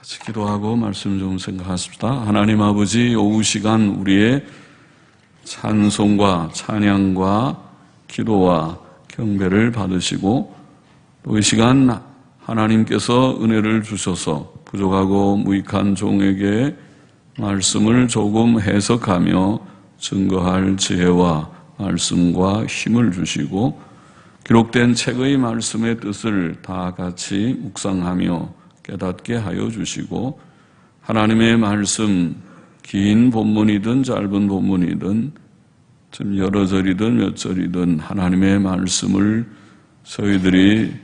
같이 기도하고 말씀 좀 생각하십시다. 하나님 아버지, 오후 시간 우리의 찬송과 찬양과 기도와 경배를 받으시고 또 이 시간 하나님께서 은혜를 주셔서 부족하고 무익한 종에게 말씀을 조금 해석하며 증거할 지혜와 말씀과 힘을 주시고 기록된 책의 말씀의 뜻을 다 같이 묵상하며 깨닫게 하여 주시고 하나님의 말씀 긴 본문이든 짧은 본문이든 좀 여러 절이든 몇 절이든 하나님의 말씀을 저희들이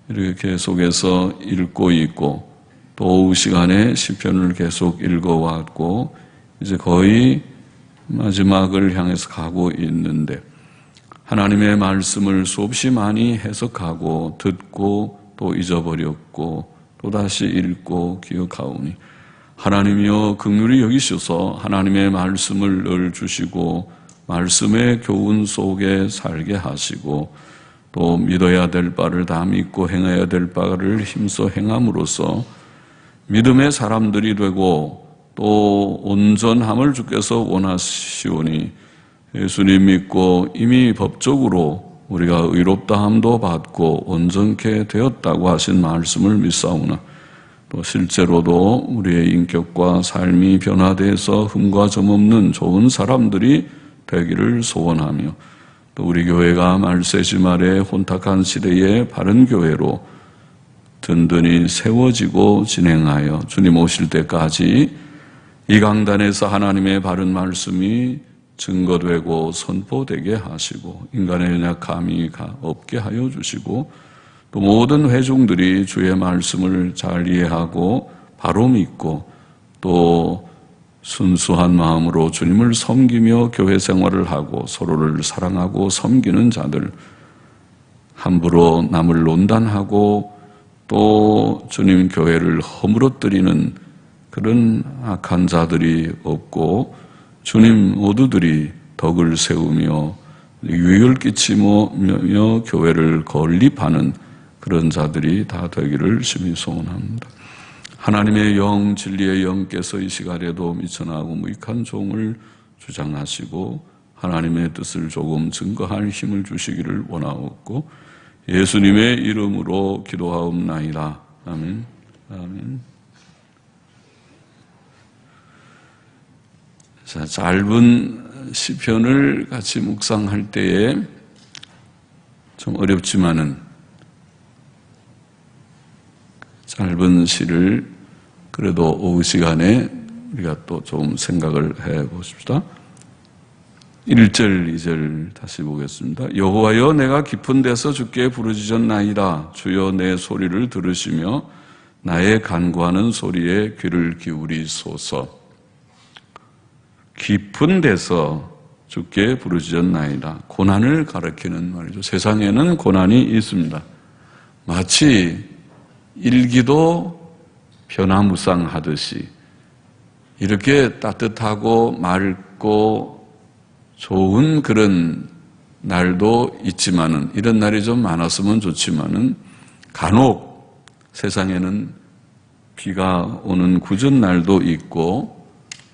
이렇게 계속해서 읽고 있고 또 오후 시간에 시편을 계속 읽어왔고 이제 거의 마지막을 향해서 가고 있는데 하나님의 말씀을 수없이 많이 해석하고 듣고 또 잊어버렸고 또다시 읽고 기억하오니 하나님이여 긍휼히 여기셔서 하나님의 말씀을 늘 주시고 말씀의 교훈 속에 살게 하시고 또 믿어야 될 바를 다 믿고 행해야 될 바를 힘써 행함으로써 믿음의 사람들이 되고 또 온전함을 주께서 원하시오니 예수님 믿고 이미 법적으로 우리가 의롭다함도 받고 온전케 되었다고 하신 말씀을 믿사오나 또 실제로도 우리의 인격과 삶이 변화돼서 흠과 점 없는 좋은 사람들이 되기를 소원하며 또 우리 교회가 말세지 말의 혼탁한 시대의 바른 교회로 든든히 세워지고 진행하여 주님 오실 때까지 이 강단에서 하나님의 바른 말씀이 증거되고 선포되게 하시고 인간의 연약함이 없게 하여 주시고 또 모든 회중들이 주의 말씀을 잘 이해하고 바로 믿고 또 순수한 마음으로 주님을 섬기며 교회 생활을 하고 서로를 사랑하고 섬기는 자들, 함부로 남을 논단하고 또 주님 교회를 허물어뜨리는 그런 악한 자들이 없고 주님 모두들이 덕을 세우며 유익을 끼치며 교회를 건립하는 그런 자들이 다 되기를 심히 소원합니다. 하나님의 영, 진리의 영께서 이 시간에도 미천하고 무익한 종을 주장하시고 하나님의 뜻을 조금 증거할 힘을 주시기를 원하옵고 예수님의 이름으로 기도하옵나이다. 아멘. 아멘. 자, 짧은 시편을 같이 묵상할 때에 좀 어렵지만은 짧은 시를 그래도 오후 시간에 우리가 또 좀 생각을 해 보십시다. 1절, 2절 다시 보겠습니다. 여호와여 내가 깊은 데서 주께 부르짖었나이다. 주여 내 소리를 들으시며 나의 간구하는 소리에 귀를 기울이소서. 깊은 데서 주께 부르짖었나이다. 고난을 가리키는 말이죠. 세상에는 고난이 있습니다. 마치 일기도 변화무쌍하듯이 이렇게 따뜻하고 맑고 좋은 그런 날도 있지만은 이런 날이 좀 많았으면 좋지만은 간혹 세상에는 비가 오는 궂은 날도 있고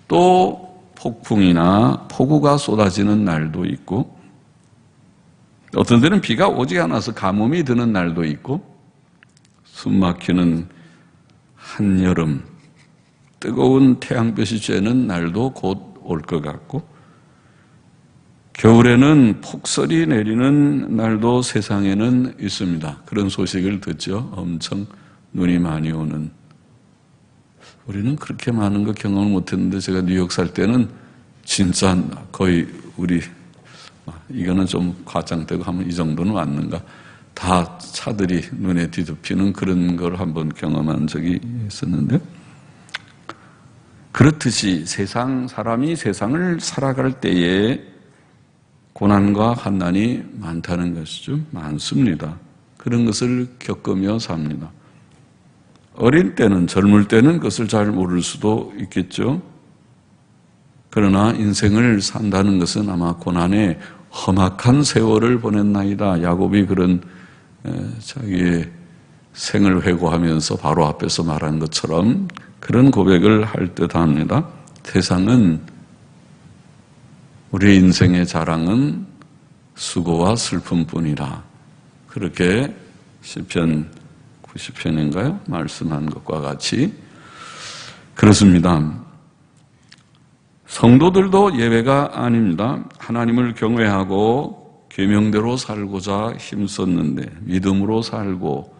또 폭풍이나 폭우가 쏟아지는 날도 있고 어떤 때는 비가 오지 않아서 가뭄이 드는 날도 있고 숨막히는 한여름 뜨거운 태양볕이 쬐는 날도 곧 올 것 같고 겨울에는 폭설이 내리는 날도 세상에는 있습니다. 그런 소식을 듣죠. 엄청 눈이 많이 오는. 우리는 그렇게 많은 거 경험을 못했는데 제가 뉴욕 살 때는 진짜 거의 우리 이거는 좀 과장되고 하면 이 정도는 왔는가 다 차들이 눈에 뒤덮이는 그런 걸 한번 경험한 적이 있었는데 그렇듯이 사람이 세상을 살아갈 때에 고난과 환난이 많다는 것이죠. 많습니다. 그런 것을 겪으며 삽니다. 어린 때는, 젊을 때는 그것을 잘 모를 수도 있겠죠. 그러나 인생을 산다는 것은 아마 고난의 험악한 세월을 보냈나이다. 야곱이 그런 자기의 생을 회고하면서 바로 앞에서 말한 것처럼 그런 고백을 할 듯합니다. 세상은 우리의 인생의 자랑은 수고와 슬픔뿐이라. 그렇게 시편 90편인가요? 말씀한 것과 같이 그렇습니다. 성도들도 예외가 아닙니다. 하나님을 경외하고 계명대로 살고자 힘썼는데, 믿음으로 살고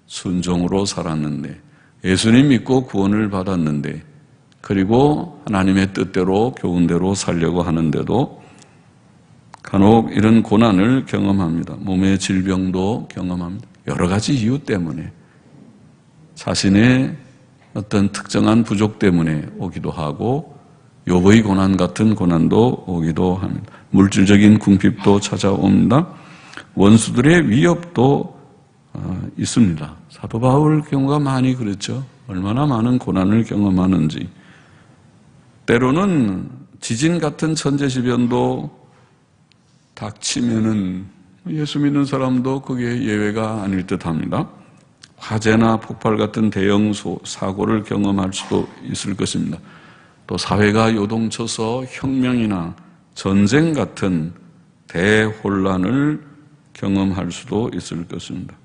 순종으로 살았는데, 예수님 믿고 구원을 받았는데, 그리고 하나님의 뜻대로 교훈대로 살려고 하는데도 간혹 이런 고난을 경험합니다. 몸의 질병도 경험합니다. 여러 가지 이유 때문에, 자신의 어떤 특정한 부족 때문에 오기도 하고, 욥의 고난 같은 고난도 오기도 합니다. 물질적인 궁핍도 찾아옵니다. 원수들의 위협도 있습니다. 사도 바울 경우가 많이 그랬죠. 얼마나 많은 고난을 경험하는지. 때로는 지진 같은 천재지변도 닥치면은 예수 믿는 사람도 그게 예외가 아닐 듯합니다. 화재나 폭발 같은 대형 사고를 경험할 수도 있을 것입니다. 또 사회가 요동쳐서 혁명이나 전쟁 같은 대혼란을 경험할 수도 있을 것입니다.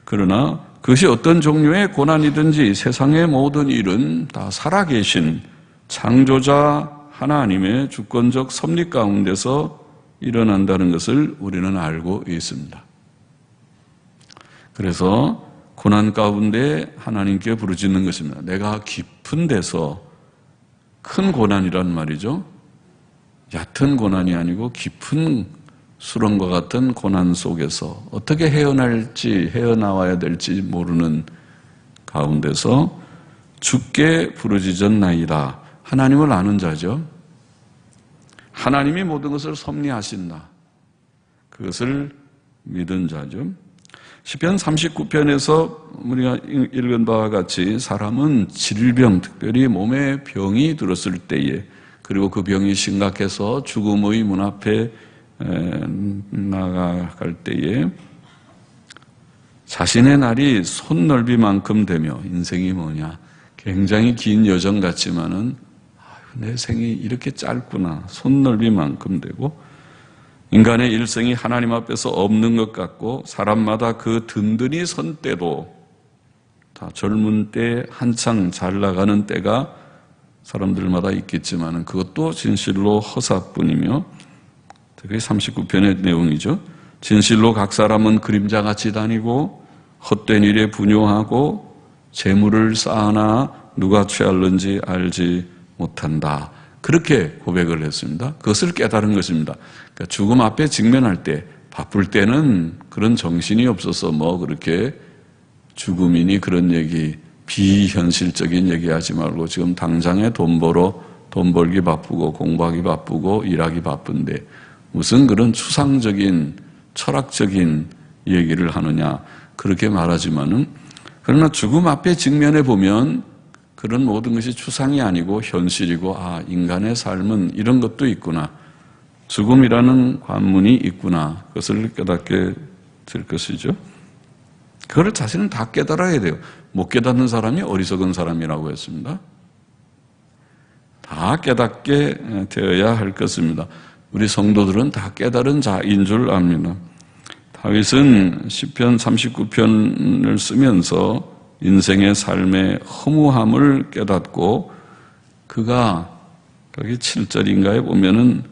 그러나 그것이 어떤 종류의 고난이든지 세상의 모든 일은 다 살아계신 창조자 하나님의 주권적 섭리 가운데서 일어난다는 것을 우리는 알고 있습니다. 그래서 고난 가운데 하나님께 부르짖는 것입니다. 내가 깊은 데서, 큰 고난이란 말이죠. 얕은 고난이 아니고 깊은 수렁과 같은 고난 속에서 어떻게 헤어나와야 될지 모르는 가운데서 주께 부르짖었나이다. 하나님을 아는 자죠. 하나님이 모든 것을 섭리하신다. 그것을 믿은 자죠. 시편 39편에서 우리가 읽은 바와 같이 사람은 질병, 특별히 몸에 병이 들었을 때에, 그리고 그 병이 심각해서 죽음의 문 앞에 나아갈 때에 자신의 날이 손넓이만큼 되며, 인생이 뭐냐, 굉장히 긴 여정 같지만은 내 생이 이렇게 짧구나, 손넓이만큼 되고, 인간의 일생이 하나님 앞에서 없는 것 같고, 사람마다 그 든든히 선 때도 다 젊은 때 한창 잘 나가는 때가 사람들마다 있겠지만 그것도 진실로 허사뿐이며, 그게 39편의 내용이죠. 진실로 각 사람은 그림자같이 다니고 헛된 일에 분요하고 재물을 쌓아나 누가 취할는지 알지 못한다. 그렇게 고백을 했습니다. 그것을 깨달은 것입니다. 그러니까 죽음 앞에 직면할 때, 바쁠 때는 그런 정신이 없어서 그렇게 죽음이니 그런 얘기, 비현실적인 얘기하지 말고 지금 당장에 돈 벌기 바쁘고 공부하기 바쁘고 일하기 바쁜데 무슨 그런 추상적인 철학적인 얘기를 하느냐, 그렇게 말하지만은, 그러나 죽음 앞에 직면해 보면 그런 모든 것이 추상이 아니고 현실이고, 인간의 삶은 이런 것도 있구나, 죽음이라는 관문이 있구나, 그것을 깨닫게 될 것이죠. 그걸 자신은 다 깨달아야 돼요. 못 깨닫는 사람이 어리석은 사람이라고 했습니다. 다 깨닫게 되어야 할 것입니다. 우리 성도들은 다 깨달은 자인 줄 압니다. 다윗은 시편 39편을 쓰면서 인생의 삶의 허무함을 깨닫고, 그가 거기 7절인가에 보면은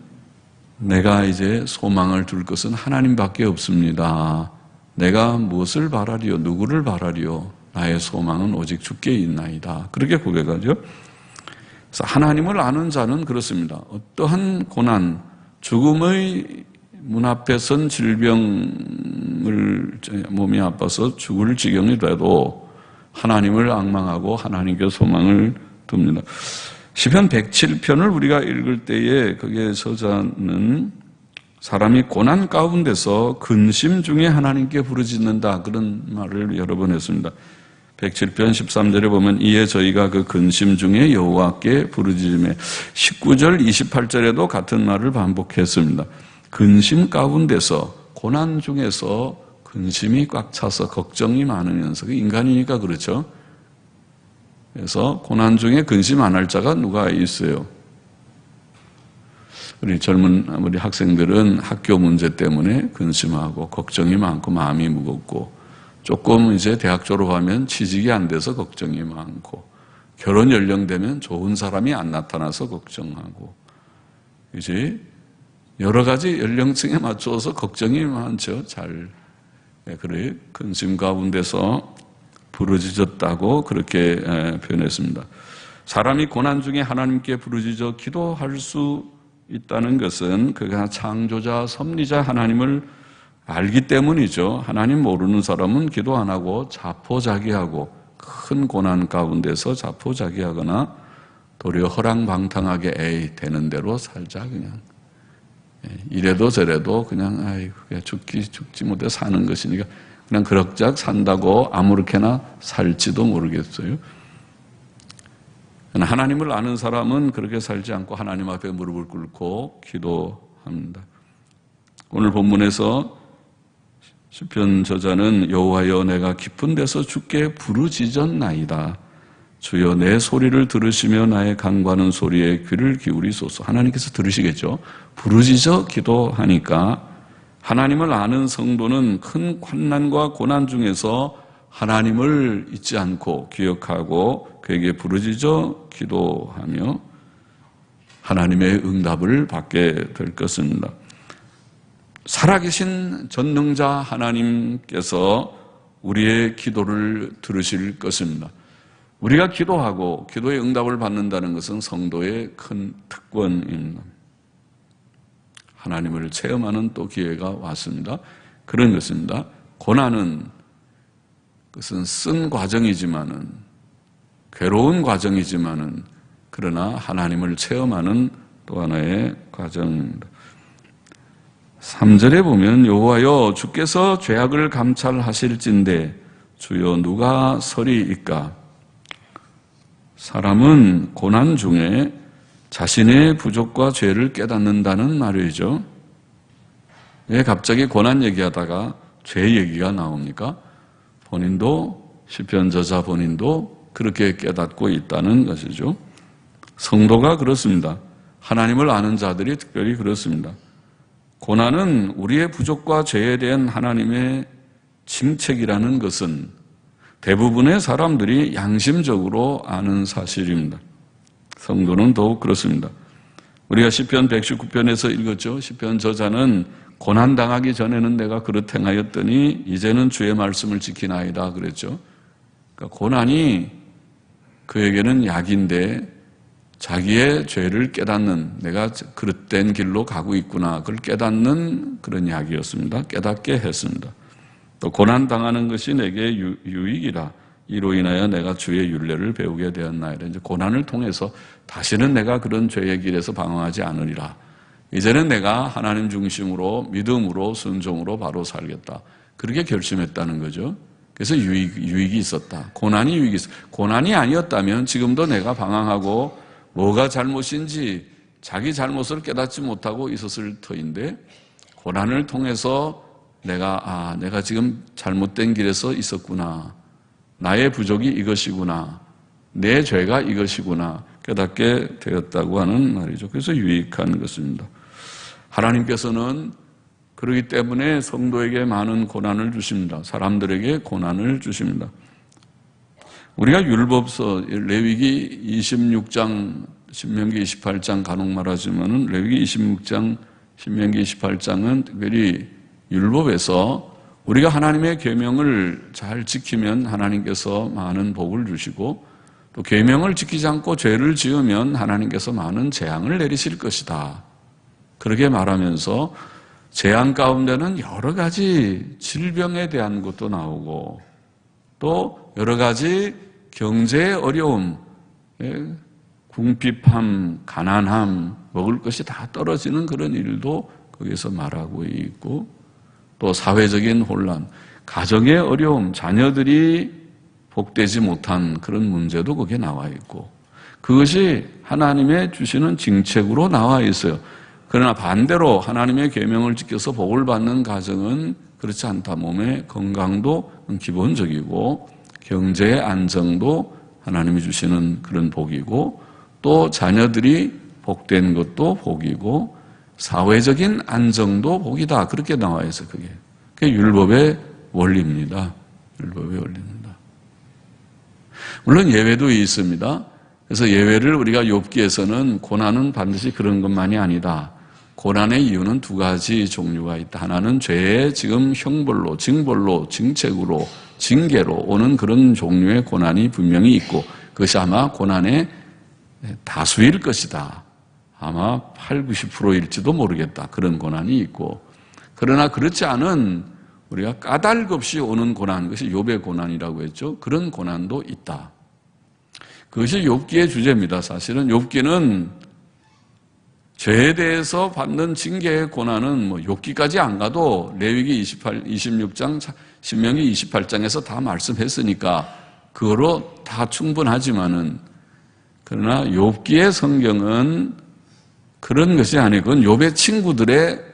내가 이제 소망을 둘 것은 하나님밖에 없습니다. 내가 무엇을 바라리요? 누구를 바라리요? 나의 소망은 오직 주께 있나이다. 그렇게 고백하죠. 그래서 하나님을 아는 자는 그렇습니다. 어떠한 고난, 죽음의 문 앞에 선 질병을, 몸이 아파서 죽을 지경이라도 하나님을 앙망하고 하나님께 소망을 둡니다. 시편 107편을 우리가 읽을 때에 거기에 저자는 사람이 고난 가운데서 근심 중에 하나님께 부르짖는다, 그런 말을 여러 번 했습니다. 107편 13절에 보면 이에 저희가 그 근심 중에 여호와께 부르짖으며, 19절 28절에도 같은 말을 반복했습니다. 근심 가운데서, 고난 중에서 근심이 꽉 차서 걱정이 많으면서, 인간이니까 그렇죠. 그래서 고난 중에 근심 안 할 자가 누가 있어요? 우리 학생들은 학교 문제 때문에 근심하고 걱정이 많고 마음이 무겁고, 조금 이제 대학 졸업하면 취직이 안 돼서 걱정이 많고, 결혼 연령 되면 좋은 사람이 안 나타나서 걱정하고, 이제 여러 가지 연령층에 맞춰서 걱정이 많죠. 그래 근심 가운데서 부르짖었다고 그렇게 표현했습니다. 사람이 고난 중에 하나님께 부르짖어 기도할 수 있다는 것은 그가 창조자, 섭리자 하나님을 알기 때문이죠. 하나님 모르는 사람은 기도 안 하고 자포자기하고 큰 고난 가운데서 자포자기하거나 도리어 허랑방탕하게 에이 되는 대로 살자, 그냥 이래도 저래도 그냥 죽지 못해 사는 것이니까 그냥 그럭저럭 산다고 아무렇게나 살지도 모르겠어요. 하나님을 아는 사람은 그렇게 살지 않고 하나님 앞에 무릎을 꿇고 기도합니다. 오늘 본문에서 시편 저자는 여호와여 내가 깊은 데서 주께 부르짖었나이다. 주여 내 소리를 들으시며 나의 간구하는 소리에 귀를 기울이소서. 하나님께서 들으시겠죠. 부르짖어 기도하니까 하나님을 아는 성도는 큰 환난과 고난 중에서 하나님을 잊지 않고 기억하고 그에게 부르짖어 기도하며 하나님의 응답을 받게 될 것입니다. 살아계신 전능자 하나님께서 우리의 기도를 들으실 것입니다. 우리가 기도하고 기도의 응답을 받는다는 것은 성도의 큰 특권입니다. 하나님을 체험하는 또 기회가 왔습니다. 그런 것입니다. 고난은 그것은 쓴 과정이지만은, 괴로운 과정이지만은, 그러나 하나님을 체험하는 또 하나의 과정입니다. 3절에 보면 여호와여 주께서 죄악을 감찰하실진대 주여 누가 서리이까. 사람은 고난 중에 자신의 부족과 죄를 깨닫는다는 말이죠. 왜 갑자기 고난 얘기하다가 죄 얘기가 나옵니까? 본인도, 시편 저자 본인도 그렇게 깨닫고 있다는 것이죠. 성도가 그렇습니다. 하나님을 아는 자들이 특별히 그렇습니다. 고난은 우리의 부족과 죄에 대한 하나님의 징책이라는 것은 대부분의 사람들이 양심적으로 아는 사실입니다. 성도는 더욱 그렇습니다. 우리가 시편 119편에서 읽었죠. 시편 저자는 고난당하기 전에는 내가 그릇 행하였더니 이제는 주의 말씀을 지키나이다 그랬죠. 그러니까 고난이 그에게는 약인데 자기의 죄를 깨닫는, 내가 그릇된 길로 가고 있구나, 그걸 깨닫는 그런 약이었습니다. 깨닫게 했습니다. 또 고난당하는 것이 내게 유익이라 이로 인하여 내가 주의 율례를 배우게 되었나이다. 이제 고난을 통해서 다시는 내가 그런 죄의 길에서 방황하지 않으리라. 이제는 내가 하나님 중심으로 믿음으로 순종으로 바로 살겠다. 그렇게 결심했다는 거죠. 그래서 유익이 있었다. 고난이 유익이 있었다. 고난이 아니었다면 지금도 내가 방황하고 뭐가 잘못인지 자기 잘못을 깨닫지 못하고 있었을 터인데, 고난을 통해서 내가 지금 잘못된 길에서 있었구나. 나의 부족이 이것이구나. 내 죄가 이것이구나. 깨닫게 되었다고 하는 말이죠. 그래서 유익한 것입니다. 하나님께서는 그렇기 때문에 성도에게 많은 고난을 주십니다. 사람들에게 고난을 주십니다. 우리가 율법서 레위기 26장, 신명기 28장 간혹 말하지만은 레위기 26장, 신명기 28장은 특별히 율법에서 우리가 하나님의 계명을 잘 지키면 하나님께서 많은 복을 주시고, 또 계명을 지키지 않고 죄를 지으면 하나님께서 많은 재앙을 내리실 것이다. 그렇게 말하면서 재앙 가운데는 여러 가지 질병에 대한 것도 나오고 또 여러 가지 경제의 어려움, 궁핍함, 가난함, 먹을 것이 다 떨어지는 그런 일도 거기서 말하고 있고, 또 사회적인 혼란, 가정의 어려움, 자녀들이 복되지 못한 그런 문제도 거기에 나와 있고, 그것이 하나님의 주시는 징책으로 나와 있어요. 그러나 반대로 하나님의 계명을 지켜서 복을 받는 가정은 그렇지 않다. 몸의 건강도 기본적이고 경제의 안정도 하나님이 주시는 그런 복이고, 또 자녀들이 복된 것도 복이고, 사회적인 안정도 복이다. 그렇게 나와 있어요. 그게 율법의 원리입니다. 율법의 원리입니다. 물론 예외도 있습니다. 그래서 예외를 우리가 욥기에서는 고난은 반드시 그런 것만이 아니다. 고난의 이유는 두 가지 종류가 있다. 하나는 죄의 지금 형벌로, 징벌로, 징책으로, 징계로 오는 그런 종류의 고난이 분명히 있고, 그것이 아마 고난의 다수일 것이다. 아마 8, 90%일지도 모르겠다. 그런 고난이 있고, 그러나 그렇지 않은 우리가 까닭 없이 오는 고난, 그것이 욥의 고난이라고 했죠. 그런 고난도 있다. 그것이 욥기의 주제입니다. 사실은 욥기는 죄에 대해서 받는 징계의 고난은 욥기까지 안 가도 레위기 26장, 신명기 28장에서 다 말씀했으니까 그거로 다 충분하지만은, 그러나 욥기의 성경은 그런 것이 아니고 욥의 친구들의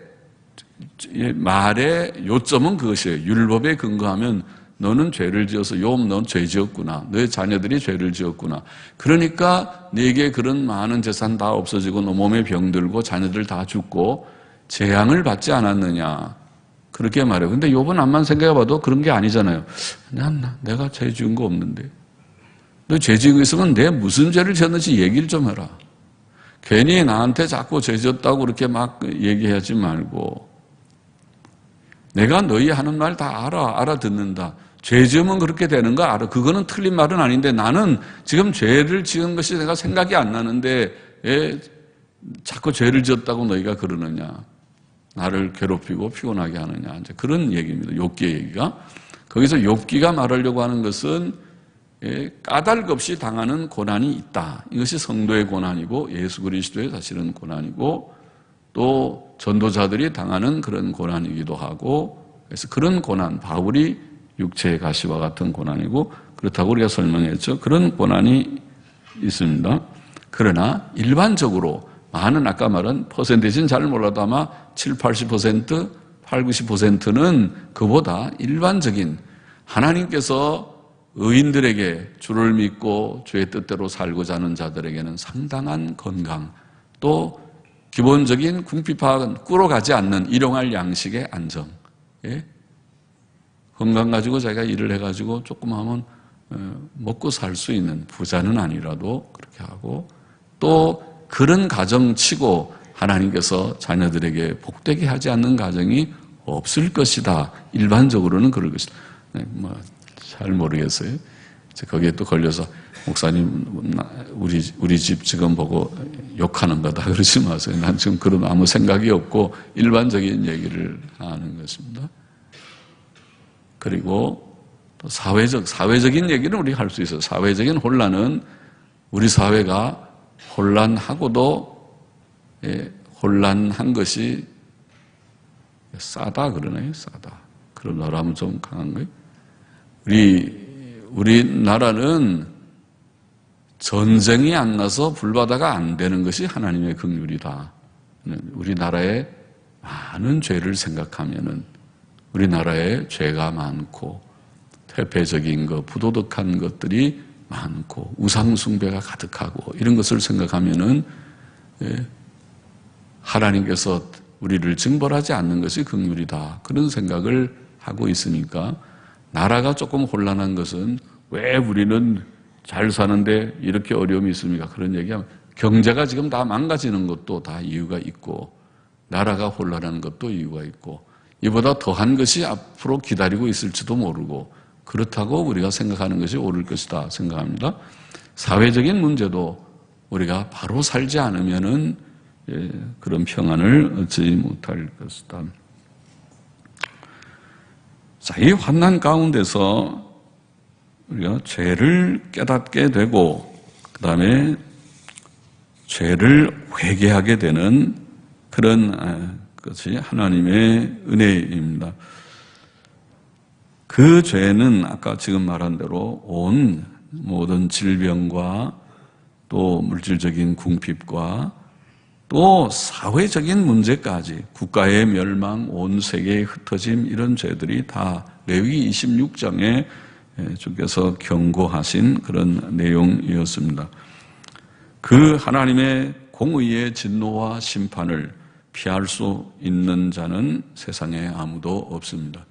말의 요점은 그것이에요. 율법에 근거하면 너는 죄를 지어서 욥, 넌 죄 지었구나. 너의 자녀들이 죄를 지었구나. 그러니까 네게 그런 많은 재산 다 없어지고 너 몸에 병들고 자녀들 다 죽고 재앙을 받지 않았느냐. 그렇게 말해요. 근데 욥은 암만 생각해봐도 그런 게 아니잖아요. 내가 죄 지은 거 없는데. 너 죄 지은 거 있으면 내 무슨 죄를 지었는지 얘기를 좀 해라. 괜히 나한테 자꾸 죄 지었다고 그렇게 막 얘기하지 말고, 내가 너희 하는 말 다 알아듣는다. 죄 지으면 그렇게 되는 거 알아. 그거는 틀린 말은 아닌데 나는 지금 죄를 지은 것이 내가 생각이 안 나는데 왜 자꾸 죄를 지었다고 너희가 그러느냐. 나를 괴롭히고 피곤하게 하느냐. 이제 그런 얘기입니다. 욥기의 얘기가. 거기서 욥기가 말하려고 하는 것은 까닭 없이 당하는 고난이 있다. 이것이 성도의 고난이고 예수 그리스도의 사실은 고난이고, 또 전도자들이 당하는 그런 고난이기도 하고, 그래서 그런 고난, 바울이 육체의 가시와 같은 고난이고, 그렇다고 우리가 설명했죠. 그런 고난이 있습니다. 그러나 일반적으로 많은, 아까 말한 퍼센티지는 잘 몰라도 아마 7, 80%, 8, 90%는 그보다 일반적인 하나님께서 의인들에게 주를 믿고 주의 뜻대로 살고자 하는 자들에게는 상당한 건강, 또 기본적인 궁핍파악은 꾸러가지 않는 일용할 양식의 안정. 예? 건강 가지고 자기가 일을 해가지고 조금 하면 먹고 살 수 있는, 부자는 아니라도 그렇게 하고, 또 그런 가정 치고 하나님께서 자녀들에게 복되게 하지 않는 가정이 없을 것이다. 일반적으로는 그럴 것이다. 잘 모르겠어요. 거기에 또 걸려서 목사님 우리 집 지금 보고 욕하는 거다 그러지 마세요. 난 지금 그런 아무 생각이 없고 일반적인 얘기를 하는 것입니다. 그리고 또 사회적인 얘기는 우리가 할 수 있어요. 사회적인 혼란은 우리 사회가 혼란하고도 혼란한 것이 싸다 그러나요? 싸다. 그런 말하면 좀 강한 거예요. 우리나라는 전쟁이 안 나서 불바다가 안 되는 것이 하나님의 긍휼이다. 우리나라의 많은 죄를 생각하면은 우리나라에 죄가 많고 퇴폐적인 것, 부도덕한 것들이 많고 우상숭배가 가득하고 이런 것을 생각하면은 하나님께서 우리를 징벌하지 않는 것이 긍휼이다. 그런 생각을 하고 있으니까 나라가 조금 혼란한 것은 왜 우리는 잘 사는데 이렇게 어려움이 있습니까? 그런 얘기하면 경제가 지금 다 망가지는 것도 다 이유가 있고 나라가 혼란한 것도 이유가 있고 이보다 더한 것이 앞으로 기다리고 있을지도 모르고 그렇다고 우리가 생각하는 것이 옳을 것이다 생각합니다. 사회적인 문제도 우리가 바로 살지 않으면은 그런 평안을 얻지 못할 것이다. 자, 이 환난 가운데서 우리가 죄를 깨닫게 되고 그 다음에 죄를 회개하게 되는 그런 것이 하나님의 은혜입니다. 그 죄는 아까 지금 말한 대로 온 모든 질병과 또 물질적인 궁핍과 또 사회적인 문제까지 국가의 멸망, 온 세계의 흩어짐 이런 죄들이 다 레위기 26장에 주께서 경고하신 그런 내용이었습니다. 그 하나님의 공의의 진노와 심판을 피할 수 있는 자는 세상에 아무도 없습니다.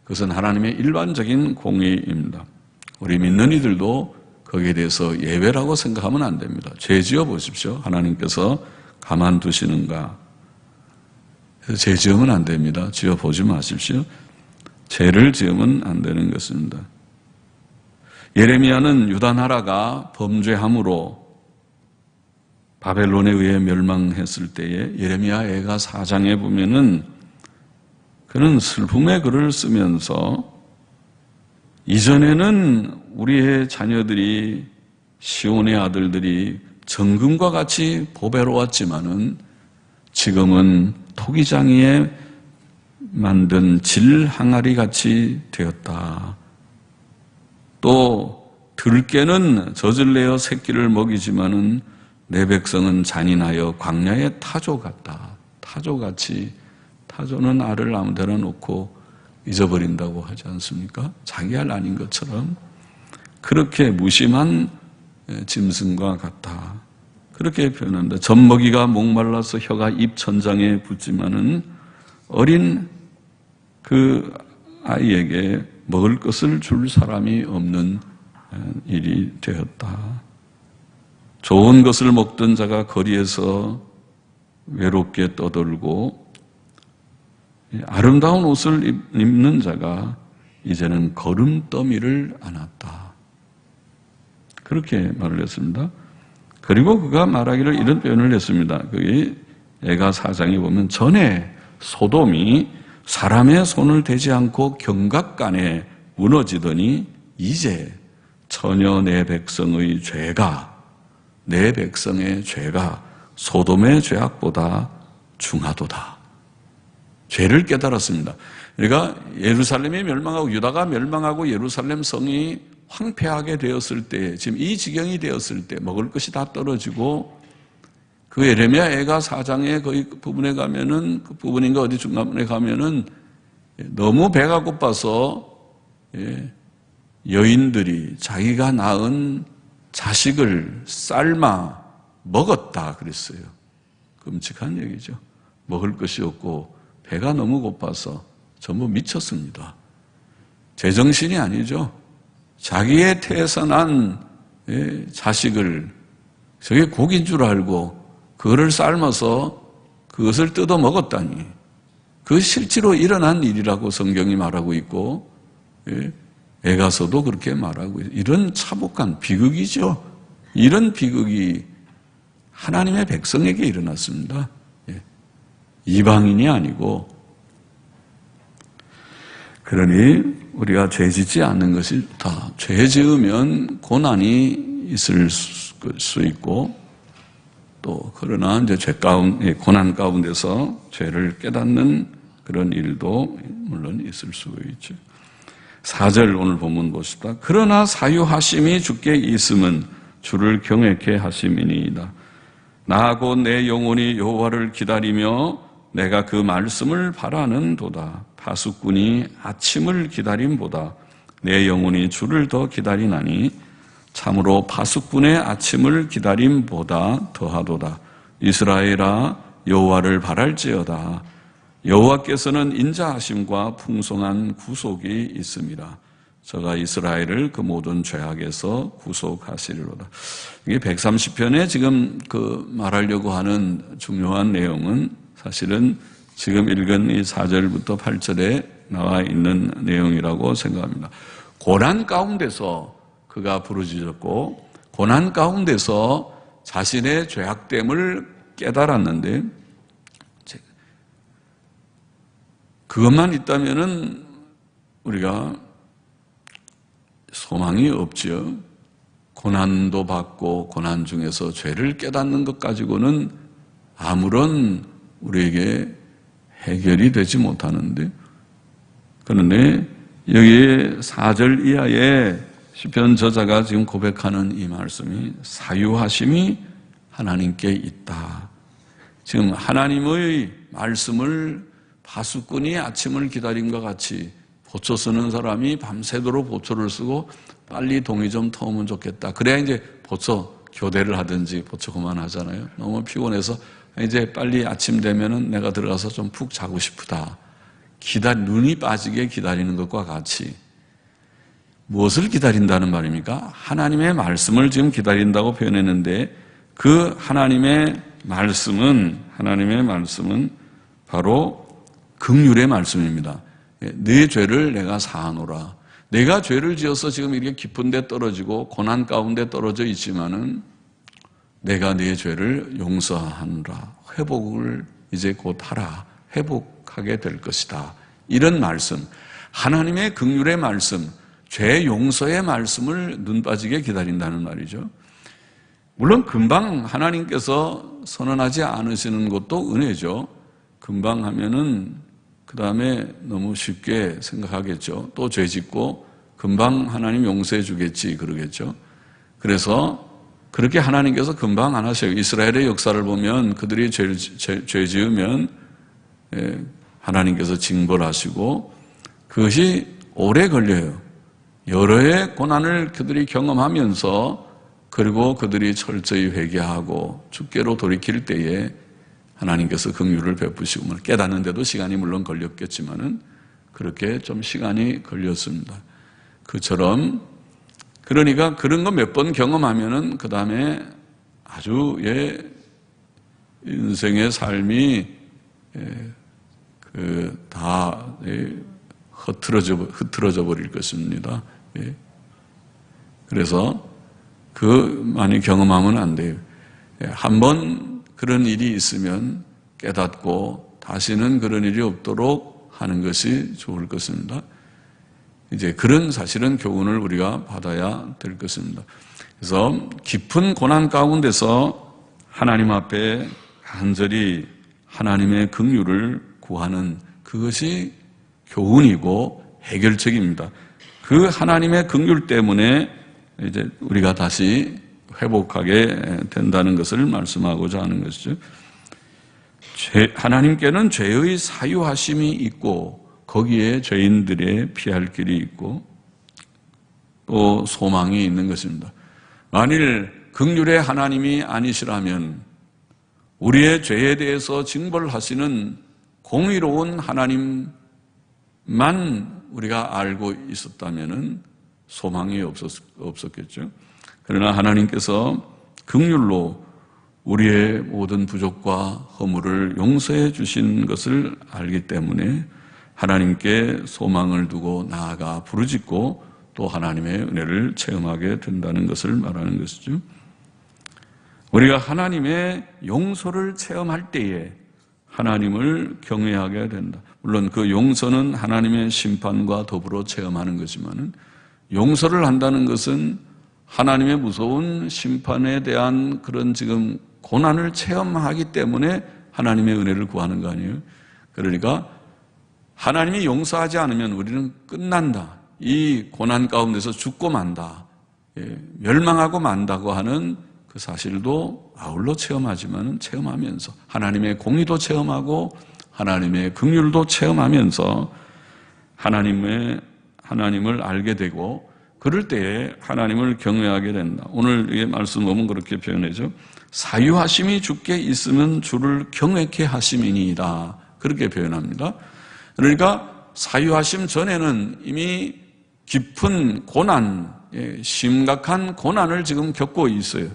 그것은 하나님의 일반적인 공의입니다. 우리 믿는 이들도 거기에 대해서 예외라고 생각하면 안 됩니다. 죄 지어 보십시오. 하나님께서 가만두시는가? 죄 지으면 안 됩니다. 지어 보지 마십시오. 죄를 지으면 안 되는 것입니다. 예레미야는 유다 나라가 범죄함으로 바벨론에 의해 멸망했을 때에 예레미야 애가 4장에 보면은 그는 슬픔의 글을 쓰면서 이전에는 우리의 자녀들이 시온의 아들들이 정금과 같이 보배로웠지만은 지금은 토기장이에 만든 질 항아리 같이 되었다. 또 들깨는 젖을 내어 새끼를 먹이지만은 내 백성은 잔인하여 광야의 타조 같다. 타조같이, 타조는 알을 아무 데나 놓고 잊어버린다고 하지 않습니까? 자기 알 아닌 것처럼 그렇게 무심한 짐승과 같다. 그렇게 표현한다. 젖먹이가 목말라서 혀가 입 천장에 붙지만은 어린 그 아이에게 먹을 것을 줄 사람이 없는 일이 되었다. 좋은 것을 먹던 자가 거리에서 외롭게 떠돌고 아름다운 옷을 입는 자가 이제는 거름더미를 안았다. 그렇게 말을 했습니다. 그리고 그가 말하기를 이런 표현을 했습니다. 거기 애가 4장에 보면 전에 소돔이 사람의 손을 대지 않고 경각간에 무너지더니 이제 전혀 내 백성의 죄가, 내 백성의 죄가 소돔의 죄악보다 중하도다. 죄를 깨달았습니다. 그러니까 예루살렘이 멸망하고 유다가 멸망하고 예루살렘 성이 황폐하게 되었을 때, 지금 이 지경이 되었을 때 먹을 것이 다 떨어지고 그 예레미야 애가 4장의 거의 그 부분에 가면은 그 부분인가 어디 중간에 가면은 너무 배가 고파서 여인들이 자기가 낳은 자식을 삶아 먹었다 그랬어요. 끔찍한 얘기죠. 먹을 것이 없고 배가 너무 고파서 전부 미쳤습니다. 제정신이 아니죠. 자기의 태에서 난 자식을 저게 고기인 줄 알고 그거를 삶아서 그것을 뜯어 먹었다니. 그 실제로 일어난 일이라고 성경이 말하고 있고 에가서도 그렇게 말하고 있어요. 이런 참혹한 비극이죠. 이런 비극이 하나님의 백성에게 일어났습니다. 이방인이 아니고. 그러니 우리가 죄 짓지 않는 것이 다, 죄 지으면 고난이 있을 수 있고 또 그러나 이제 고난 가운데서 죄를 깨닫는 그런 일도 물론 있을 수 있죠. 4절 오늘 본문 보십시다. 그러나 사유하심이 주께 있음은 주를 경외케 하심이니이다. 나 곧 내 영혼이 여호와를 기다리며 내가 그 말씀을 바라는도다. 파수꾼이 아침을 기다림보다 내 영혼이 주를 더 기다리나니 참으로 파수꾼의 아침을 기다림보다 더하도다. 이스라엘아 여호와를 바랄지어다. 여호와께서는 인자하심과 풍성한 구속이 있음이라. 저가 이스라엘을 그 모든 죄악에서 구속하시리로다. 이게 130편에 지금 그 말하려고 하는 중요한 내용은 사실은 지금 읽은 이 4절부터 8절에 나와 있는 내용이라고 생각합니다. 고난 가운데서 그가 부르짖었고 고난 가운데서 자신의 죄악됨을 깨달았는데 그것만 있다면은 우리가 소망이 없죠. 고난도 받고 고난 중에서 죄를 깨닫는 것 가지고는 아무런 우리에게 해결이 되지 못하는데, 그런데 여기에 4절 이하에 시편 저자가 지금 고백하는 이 말씀이 사유하심이 하나님께 있다. 지금 하나님의 말씀을 파수꾼이 아침을 기다림과 같이 보초 쓰는 사람이 밤새도록 보초를 쓰고 빨리 동의 좀 터오면 좋겠다. 그래야 이제 보초 교대를 하든지 보초 그만하잖아요. 너무 피곤해서 이제 빨리 아침 되면은 내가 들어가서 좀 푹 자고 싶다. 눈이 빠지게 기다리는 것과 같이 무엇을 기다린다는 말입니까? 하나님의 말씀을 지금 기다린다고 표현했는데 그 하나님의 말씀은 바로 긍휼의 말씀입니다. 네 죄를 내가 사하노라. 내가 죄를 지어서 지금 이렇게 깊은 데 떨어지고 고난 가운데 떨어져 있지만은 내가 네 죄를 용서하노라. 회복을 이제 곧 하라. 회복하게 될 것이다. 이런 말씀, 하나님의 긍휼의 말씀, 죄 용서의 말씀을 눈 빠지게 기다린다는 말이죠. 물론 금방 하나님께서 선언하지 않으시는 것도 은혜죠. 금방 하면은 그 다음에 너무 쉽게 생각하겠죠. 또 죄 짓고 금방 하나님 용서해 주겠지 그러겠죠. 그래서 그렇게 하나님께서 금방 안 하셔요. 이스라엘의 역사를 보면 그들이 죄 지으면 하나님께서 징벌하시고 그것이 오래 걸려요. 여러 해의 고난을 그들이 경험하면서 그리고 그들이 철저히 회개하고 주께로 돌이킬 때에 하나님께서 긍휼을 베푸시고 깨닫는데도 시간이 물론 걸렸겠지만은 그렇게 좀 시간이 걸렸습니다. 그처럼 그러니까 그런 거 몇 번 경험하면은 그 다음에 아주 인생의 삶이 다 흐트러져 버릴 것입니다. 그래서 많이 경험하면 안 돼요. 한번 그런 일이 있으면 깨닫고 다시는 그런 일이 없도록 하는 것이 좋을 것입니다. 이제 그런 사실은 교훈을 우리가 받아야 될 것입니다. 그래서 깊은 고난 가운데서 하나님 앞에 간절히 하나님의 긍휼을 구하는 그것이 교훈이고 해결책입니다. 그 하나님의 긍휼 때문에 이제 우리가 다시 회복하게 된다는 것을 말씀하고자 하는 것이죠. 하나님께는 죄의 사유하심이 있고 거기에 죄인들의 피할 길이 있고 또 소망이 있는 것입니다. 만일 긍휼의 하나님이 아니시라면 우리의 죄에 대해서 징벌하시는 공의로운 하나님만 우리가 알고 있었다면 소망이 없었겠죠. 그러나 하나님께서 긍휼로 우리의 모든 부족과 허물을 용서해 주신 것을 알기 때문에 하나님께 소망을 두고 나아가 부르짖고 또 하나님의 은혜를 체험하게 된다는 것을 말하는 것이죠. 우리가 하나님의 용서를 체험할 때에 하나님을 경외하게 된다. 물론 그 용서는 하나님의 심판과 더불어 체험하는 거지만은 용서를 한다는 것은 하나님의 무서운 심판에 대한 그런 지금 고난을 체험하기 때문에 하나님의 은혜를 구하는 거 아니에요? 그러니까 하나님이 용서하지 않으면 우리는 끝난다. 이 고난 가운데서 죽고 만다. 멸망하고 만다고 하는 그 사실도 아울러 체험하지만 체험하면서 하나님의 공의도 체험하고 하나님의 긍휼도 체험하면서 하나님을 알게 되고 그럴 때에 하나님을 경외하게 된다. 오늘 이 말씀 보면 그렇게 표현하죠. 사유하심이 주께 있으면 주를 경외케 하심이니이다. 그렇게 표현합니다. 그러니까 사유하심 전에는 이미 깊은 고난, 심각한 고난을 지금 겪고 있어요.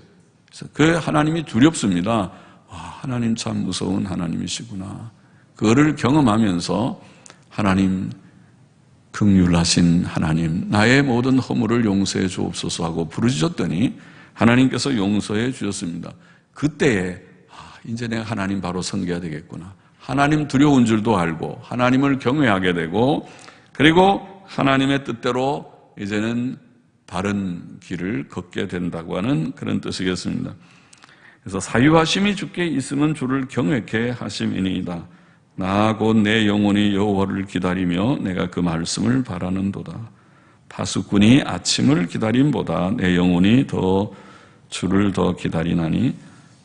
그래서 그 하나님이 두렵습니다. 하나님 참 무서운 하나님이시구나. 그거를 경험하면서 하나님 긍휼하신 하나님, 나의 모든 허물을 용서해 주옵소서 하고 부르짖었더니 하나님께서 용서해 주셨습니다. 그때에 이제 내가 하나님 바로 섬겨야 되겠구나. 하나님 두려운 줄도 알고 하나님을 경외하게 되고 그리고 하나님의 뜻대로 이제는 바른 길을 걷게 된다고 하는 그런 뜻이겠습니다. 그래서 사유하심이 주께 있으면 주를 경외케 하심이니이다. 나 곧 내 영혼이 여호와를 기다리며 내가 그 말씀을 바라는도다. 파수꾼이 아침을 기다림보다 내 영혼이 주를 더 기다리나니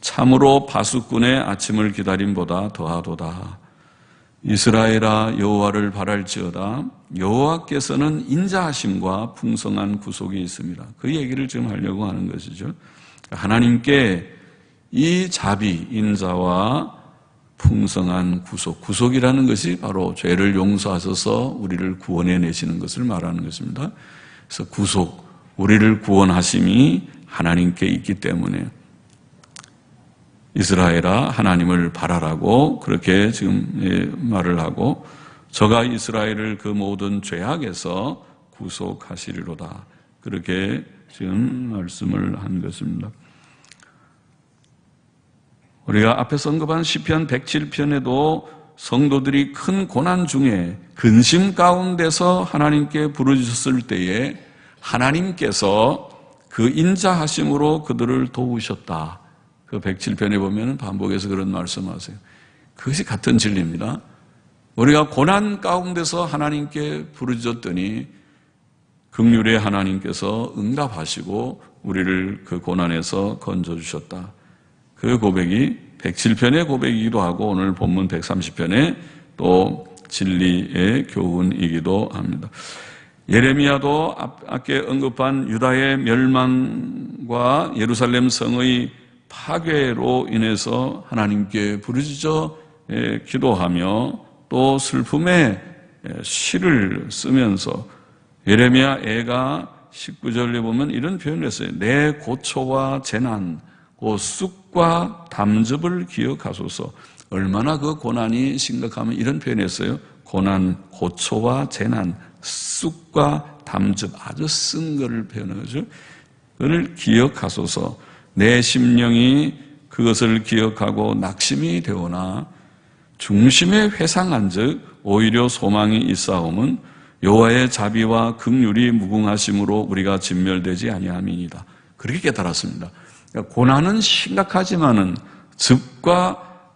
참으로 파수꾼의 아침을 기다림보다 더하도다. 이스라엘아 여호와를 바랄지어다. 여호와께서는 인자하심과 풍성한 구속이 있습니다. 그 얘기를 지금 하려고 하는 것이죠. 하나님께 이 자비, 인자와 풍성한 구속, 구속이라는 것이 바로 죄를 용서하셔서 우리를 구원해 내시는 것을 말하는 것입니다. 그래서 구속, 우리를 구원하심이 하나님께 있기 때문에 이스라엘아 하나님을 바라라고 그렇게 지금 말을 하고, 저가 이스라엘을 그 모든 죄악에서 구속하시리로다, 그렇게 지금 말씀을 한 것입니다. 우리가 앞에서 언급한 시편 107편에도 성도들이 큰 고난 중에 근심 가운데서 하나님께 부르짖었을 때에 하나님께서 그 인자하심으로 그들을 도우셨다. 그 107편에 보면 반복해서 그런 말씀하세요. 그것이 같은 진리입니다. 우리가 고난 가운데서 하나님께 부르짖었더니 긍휼의 하나님께서 응답하시고 우리를 그 고난에서 건져주셨다. 그 고백이 107편의 고백이기도 하고 오늘 본문 130편의 또 진리의 교훈이기도 합니다. 예레미야도 앞에 언급한 유다의 멸망과 예루살렘 성의 파괴로 인해서 하나님께 부르짖어 기도하며 또 슬픔의 시를 쓰면서 예레미야 애가 19절에 보면 이런 표현을 했어요. 내 고초와 재난, 쑥과 담즙을 기억하소서. 얼마나 그 고난이 심각하면 이런 표현했어요. 고난, 고초와 재난, 쑥과 담즙, 아주 쓴 것을 표현한 거죠. 그걸 기억하소서. 내 심령이 그것을 기억하고 낙심이 되오나 중심에 회상한 즉 오히려 소망이 있사옴은 여호와의 자비와 긍휼이 무궁하심으로 우리가 진멸되지 아니함이니이다. 그렇게 깨달았습니다. 그러니까 고난은 심각하지만은 즙과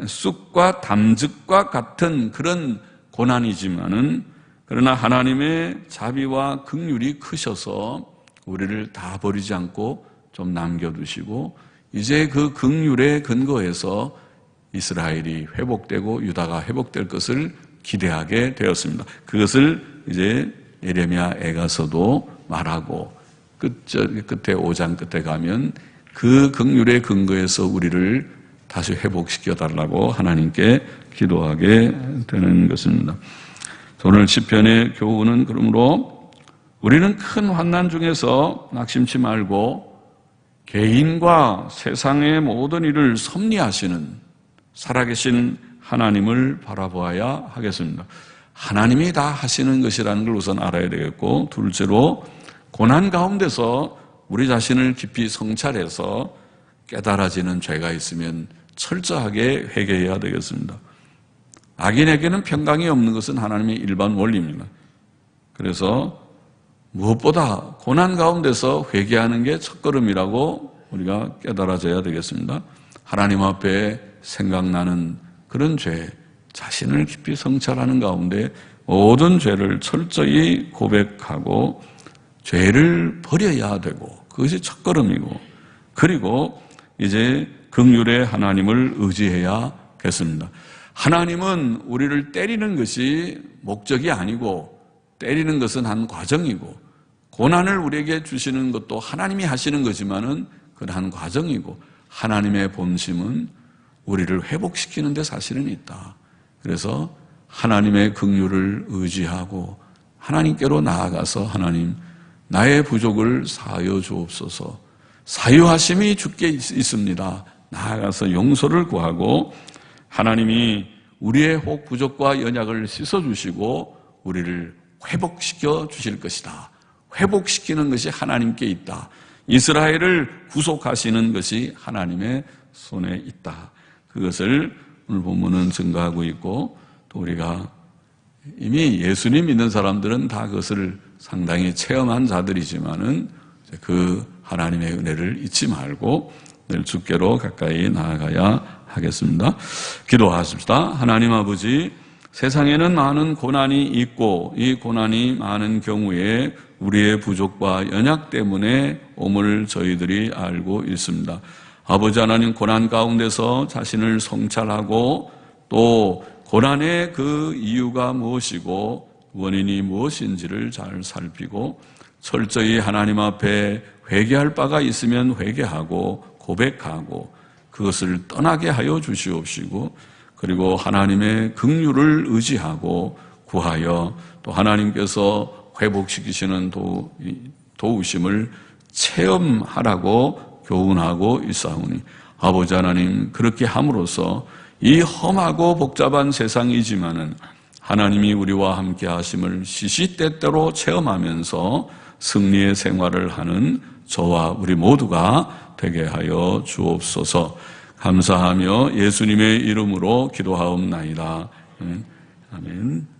쑥과 담즙과 같은 그런 고난이지만은 그러나 하나님의 자비와 긍휼이 크셔서 우리를 다 버리지 않고 좀 남겨두시고 이제 그 긍휼의 근거에서 이스라엘이 회복되고 유다가 회복될 것을 기대하게 되었습니다. 그것을 이제 예레미야 애가서도 말하고 끝에 5장 끝에 가면 그 긍휼의 근거에서 우리를 다시 회복시켜달라고 하나님께 기도하게 되는 것입니다. 오늘 시편의 교훈은 그러므로 우리는 큰 환난 중에서 낙심치 말고 개인과 세상의 모든 일을 섭리하시는 살아계신 하나님을 바라보아야 하겠습니다. 하나님이 다 하시는 것이라는 걸 우선 알아야 되겠고, 둘째로 고난 가운데서 우리 자신을 깊이 성찰해서 깨달아지는 죄가 있으면 철저하게 회개해야 되겠습니다. 악인에게는 평강이 없는 것은 하나님의 일반 원리입니다. 그래서 무엇보다 고난 가운데서 회개하는 게 첫걸음이라고 우리가 깨달아져야 되겠습니다. 하나님 앞에 생각나는 그런 죄, 자신을 깊이 성찰하는 가운데 모든 죄를 철저히 고백하고 죄를 버려야 되고 그것이 첫걸음이고, 그리고 이제 긍휼의 하나님을 의지해야겠습니다. 하나님은 우리를 때리는 것이 목적이 아니고 때리는 것은 한 과정이고, 고난을 우리에게 주시는 것도 하나님이 하시는 거지만은 그건 한 과정이고, 하나님의 본심은 우리를 회복시키는 데 사실은 있다. 그래서 하나님의 긍휼을 의지하고 하나님께로 나아가서 하나님, 나의 부족을 사하여 주옵소서. 사유하심이 주께 있습니다. 나아가서 용서를 구하고 하나님이 우리의 혹 부족과 연약을 씻어주시고 우리를 회복시켜 주실 것이다. 회복시키는 것이 하나님께 있다. 이스라엘을 구속하시는 것이 하나님의 손에 있다. 그것을 오늘 본문은 증거하고 있고, 또 우리가 이미 예수님 믿는 사람들은 다 그것을 상당히 체험한 자들이지만은 그 하나님의 은혜를 잊지 말고 늘 주께로 가까이 나아가야 하겠습니다. 기도하십시다. 하나님 아버지, 세상에는 많은 고난이 있고 이 고난이 많은 경우에 우리의 부족과 연약 때문에 옴을 저희들이 알고 있습니다. 아버지 하나님, 고난 가운데서 자신을 성찰하고 또 고난의 그 이유가 무엇이고 원인이 무엇인지를 잘 살피고 철저히 하나님 앞에 회개할 바가 있으면 회개하고 고백하고 그것을 떠나게 하여 주시옵시고, 그리고 하나님의 긍휼을 의지하고 구하여 또 하나님께서 회복시키시는 도우심을 체험하라고 교훈하고 있사오니, 아버지 하나님, 그렇게 함으로써 이 험하고 복잡한 세상이지만은 하나님이 우리와 함께 하심을 시시때때로 체험하면서 승리의 생활을 하는 저와 우리 모두가 되게 하여 주옵소서. 감사하며 예수님의 이름으로 기도하옵나이다. 아멘.